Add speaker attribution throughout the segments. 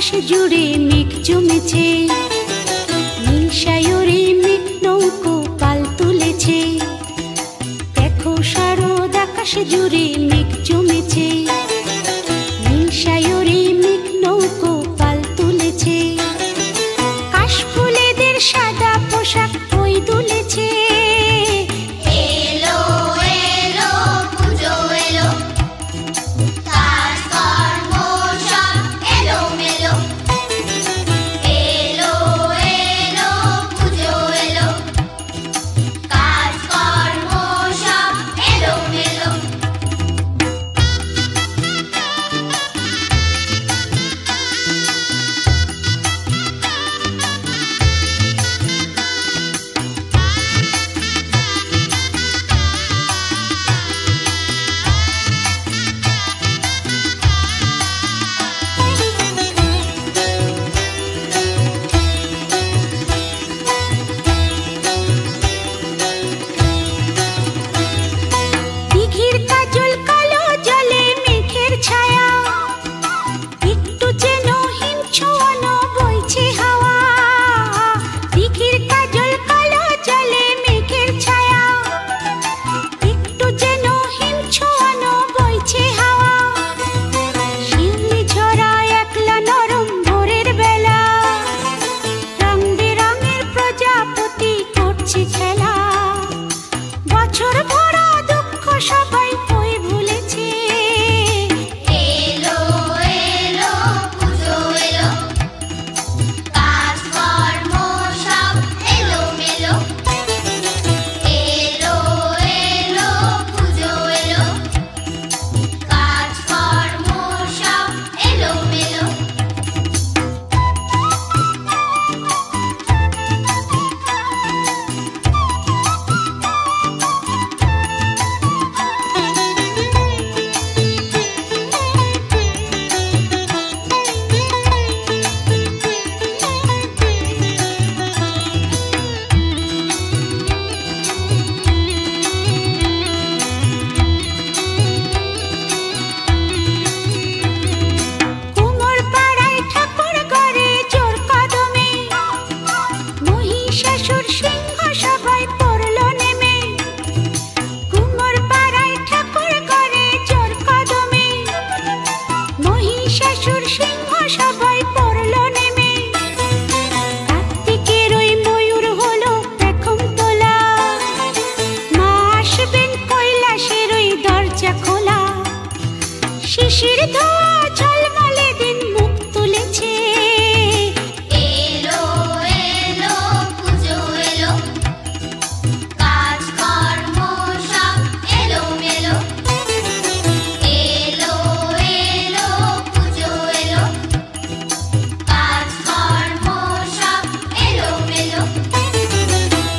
Speaker 1: আকাশ জুড়ে মেঘ জমেছে, নীল সায়রে মেঘ নৌকো পাল তুলেছে। দেখো শারদ আকাশ জুড়ে মেঘ জমেছে, নীল সায়রে মেঘ নৌকো পাল তুলেছে। কাশফুলেদের সাদা পোশাক বই দুলেছে।
Speaker 2: এলো এলো পুজো এলো, কাজকর্ম সব এলোমেলো। এলো এলো পুজো এলো, কাজকর্ম সব এলোমেলো।
Speaker 1: দিঘির কাজল কালো জলে মেঘের ছায়া, একটু যেন হিম ছোঁয়ানো বইছে হাওয়া। দিঘির কাজল কালো জলে মেঘের ছায়া, একটু যেন হিম ছোঁয়ানো বইছে হাওয়া। শিউলি ঝরা একলা নরম ভোরের বেলা, রং বেরঙের প্রজাপতি করছে খেলা। বছর ভরা দুঃখ সবাই কই ভুলেছে।
Speaker 2: এলো এলো পুজো এলো, কাজকর্ম সব এলোমেলো। এলো এলো পুজো এলো, কাজকর্ম সব এলোমেলো।
Speaker 1: কুমোর পাড়ায় ঠাকুর ঘরে জোর কদমে, মহিষাসুর সিংহ সবাই পড়ল নেমে। কুমোর পাড়ায় ঠাকুর ঘরে জোর কদমে, মহিষাসুর সিংহ সবাই পড়ল নেমে। কার্তিকের ওই ময়ূর হলো পেখম তোলা, মা আসবেন কৈলাসের ওই দরজা খোলা। শিশির ধোয়া ঝলমলে দিন মুখ তুলেছে।
Speaker 2: এলো এলো পুজো এলো, কাজকর্ম সব এলোমেলো। এলো এলো পুজো এলো, কাজকর্ম সব এলোমেলো।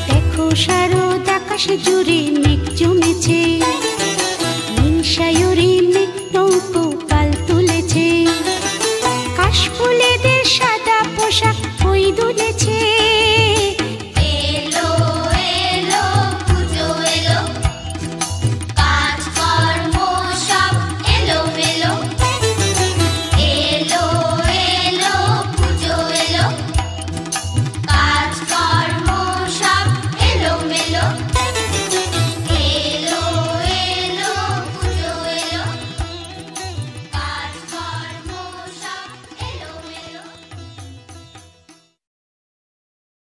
Speaker 1: দেখো শারদ আকাশ জুড়ে মেঘ জমেছে,